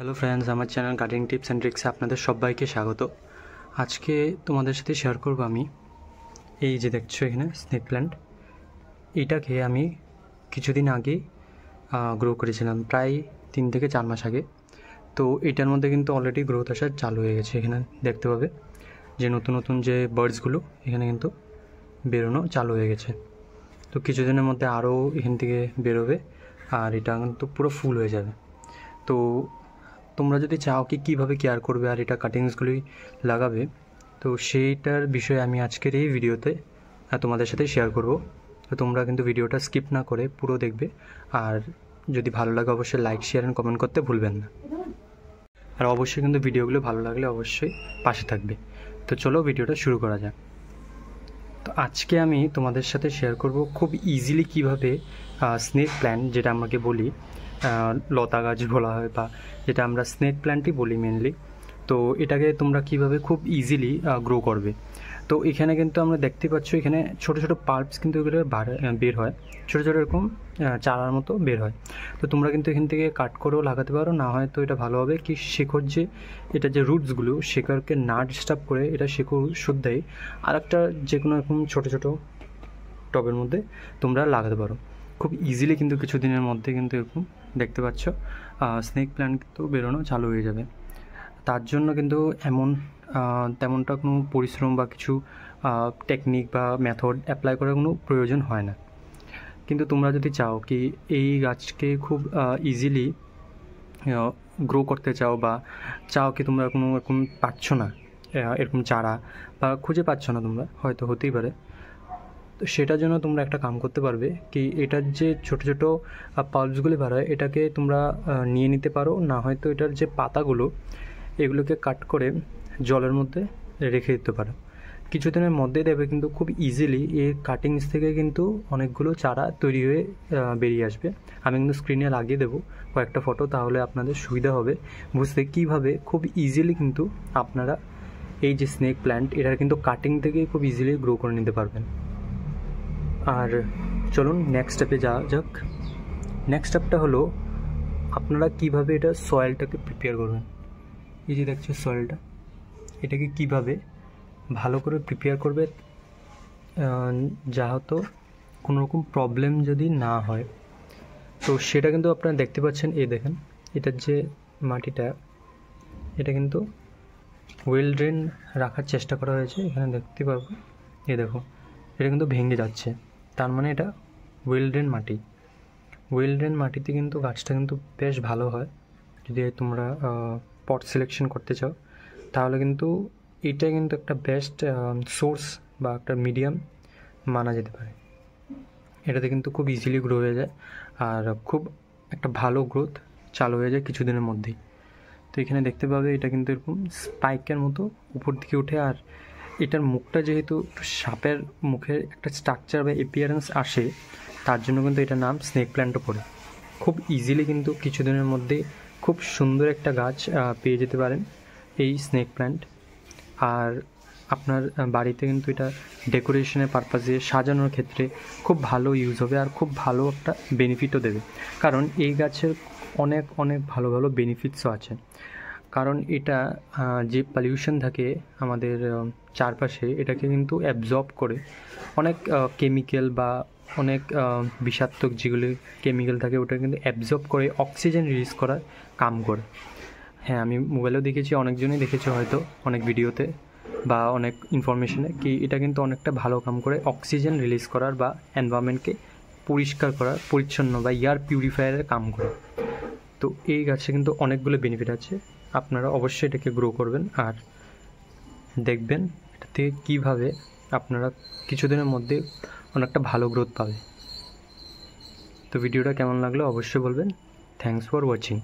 Hello friends, আমার channel gardening tips and ট্রিক্সে আপনাদের সবাইকে স্বাগত। আজকে তোমাদের সাথে শেয়ার করব আমি এই যে দেখছো এখানে স্নেক প্ল্যান্ট, এইটাকে আমি কিছুদিন আগে গ্রো করেছিলাম, প্রায় 3 থেকে 4 মাস আগে। তো এটার মধ্যে কিন্তু অলরেডি গ্রোথ আসা চালু হয়ে গেছে। এখানে দেখতে পাবে যে নতুন নতুন যে বার্ডসগুলো এখানে কিন্তু বেরোনো চালু হয়ে গেছে। তো কিছুদিনের মধ্যে আরও এখান থেকে বেরোবে আর এটা কিন্তু পুরো ফুল হয়ে যাবে। তো তোমরা যদি চাও কি কীভাবে কেয়ার করবে আর এটা কাটিংসগুলি লাগাবে, তো সেইটার বিষয়ে আমি আজকের এই ভিডিওতে তোমাদের সাথে শেয়ার করব। তো তোমরা কিন্তু ভিডিওটা স্কিপ না করে পুরো দেখবে, আর যদি ভালো লাগে অবশ্যই লাইক, শেয়ার অ্যান্ড কমেন্ট করতে ভুলবেন না। আর অবশ্যই কিন্তু ভিডিওগুলো ভালো লাগলে অবশ্যই পাশে থাকবে। তো চলো ভিডিওটা শুরু করা যাক। তো আজকে আমি তোমাদের সাথে শেয়ার করব খুব ইজিলি কিভাবে স্নেক প্ল্যান্ট, যেটা আমাকে বলি লতা গাছ বলা হয় বা যেটা আমরা স্নেক প্ল্যান্টই বলি মেনলি, তো এটাকে তোমরা কিভাবে খুব ইজিলি গ্রো করবে। তো এখানে কিন্তু আমরা দেখতে পাচ্ছ এখানে ছোট ছোট পাল্পস কিন্তু এগুলো বের হয়, ছোট ছোট এরকম চারার মতো বের হয়। তো তোমরা কিন্তু এখান থেকে কাট করেও লাগাতে পারো, না হয় তো এটা ভালো হবে কি শেকড় যে এটা যে রুটসগুলো শেকড়কে না ডিস্টার্ব করে এটা শেকড় শুদ্ধই আর একটা যে কোনো এরকম ছোটো ছোটো টবের মধ্যে তোমরা লাগাতে পারো খুব ইজিলি। কিন্তু কিছুদিনের মধ্যে কিন্তু এরকম দেখতে পাচ্ছ স্নেক প্ল্যান্ট কিন্তু বেরোনো চালু হয়ে যাবে। তার জন্য কিন্তু তেমনটা কোনো পরিশ্রম বা কিছু টেকনিক বা মেথড অ্যাপ্লাই করার কোনো প্রয়োজন হয় না। কিন্তু তোমরা যদি চাও কি এই গাছকে খুব ইজিলি গ্রো করতে চাও বা চাও কি তোমরা কোনো এরকম পাচ্ছ না এরকম চারা বা খুঁজে পাচ্ছ না, তোমরা হয়তো হতেই পারে, তো সেটার জন্য তোমরা একটা কাম করতে পারবে কি এটার যে ছোটো ছোটো পাল্পসগুলি বেরোয় এটাকে তোমরা নিয়ে নিতে পারো, না হয়তো এটার যে পাতাগুলো এগুলোকে কাট করে জলের মধ্যে রেখে দিতে পারো। কিছুদিনের মধ্যে দেবে কিন্তু খুব ইজিলি এই কাটিংস থেকে কিন্তু অনেকগুলো চারা তৈরি হয়ে বেরিয়ে আসবে। আমি কিন্তু স্ক্রিনে লাগিয়ে দেবো কয়েকটা ফটো, তাহলে আপনাদের সুবিধা হবে বুঝতে কীভাবে খুব ইজিলি কিন্তু আপনারা এই যে স্নেক প্ল্যান্ট এটার কিন্তু কাটিং থেকে খুব ইজিলি গ্রো করে নিতে পারবেন। আর চলুন নেক্সট স্টেপে যাওয়া যাক। নেক্সট স্টেপটা হলো আপনারা কিভাবে এটা সয়েলটাকে প্রিপেয়ার করবেন। এই যে দেখছো সয়েলটা, এটাকে কিভাবে ভালো করে প্রিপেয়ার করবে যাহতো কোনো রকম প্রবলেম যদি না হয়। তো সেটা কিন্তু আপনারা দেখতে পাচ্ছেন, এই দেখেন এটার যে মাটিটা এটা কিন্তু ওয়েল ড্রেন রাখার চেষ্টা করা হয়েছে। এখানে দেখতে পারবো এই দেখো এটা কিন্তু ভেঙে যাচ্ছে, তার মানে এটা ওয়েল ড্রেন মাটি। ওয়েল ড্রেন মাটিতে কিন্তু গাছটা কিন্তু বেশ ভালো হয়। যদি তোমরা পট সিলেকশন করতে চাও তাহলে কিন্তু এটা কিন্তু একটা বেস্ট সোর্স বা একটা মিডিয়াম মানা যেতে পারে। এটাতে কিন্তু খুব ইজিলি গ্রো হয়ে যায় আর খুব একটা ভালো গ্রোথ চালু হয়ে যায় কিছুদিনের মধ্যেই। তো এখানে দেখতে পাবে এটা কিন্তু এরকম স্পাইকের মতো উপর দিকে ওঠে, আর এটার মুখটা যেহেতু সাপের মুখের একটা স্ট্রাকচার বা এপিয়ারেন্স আসে, তার জন্য কিন্তু এটার নাম স্নেক প্ল্যান্টও পড়ে। খুব ইজিলি কিন্তু কিছুদিনের মধ্যে খুব সুন্দর একটা গাছ পেয়ে যেতে পারেন এই স্নেক প্ল্যান্ট। আর আপনার বাড়িতে কিন্তু এটা ডেকোরেশনের পারপাসে সাজানোর ক্ষেত্রে খুব ভালো ইউজ হবে আর খুব ভালো একটা বেনিফিটও দেবে, কারণ এই গাছের অনেক অনেক ভালো ভালো বেনিফিটসও আছে। কারণ এটা যে পলিউশন থাকে আমাদের চারপাশে এটাকে কিন্তু অ্যাবজর্ব করে, অনেক কেমিক্যাল বা অনেক বিষাক্তক যেগুলি কেমিক্যাল থাকে ওটা কিন্তু অ্যাবজর্ব করে অক্সিজেন রিলিজ করার কাম করে। হ্যাঁ, আমি মোবাইলেও দেখেছি, অনেকজনই দেখেছে হয়তো অনেক ভিডিওতে বা অনেক ইনফরমেশনে কি এটা কিন্তু অনেকটা ভালো কাম করে অক্সিজেন রিলিজ করার বা এনভায়রনমেন্টকে পরিষ্কার করার, পরিচ্ছন্ন বা এয়ার পিউরিফায়ারের কাম করে। তো এই গাছে কিন্তু অনেকগুলো বেনিফিট আছে। আপনারা অবশ্যই এটাকে গ্রো করবেন আর দেখবেন এটা থেকে কীভাবে আপনারা কিছুদিনের মধ্যে অনেকটা ভালো গ্রোথ পাবে। তো ভিডিওটা কেমন লাগলো অবশ্যই বলবেন। Thanks for watching.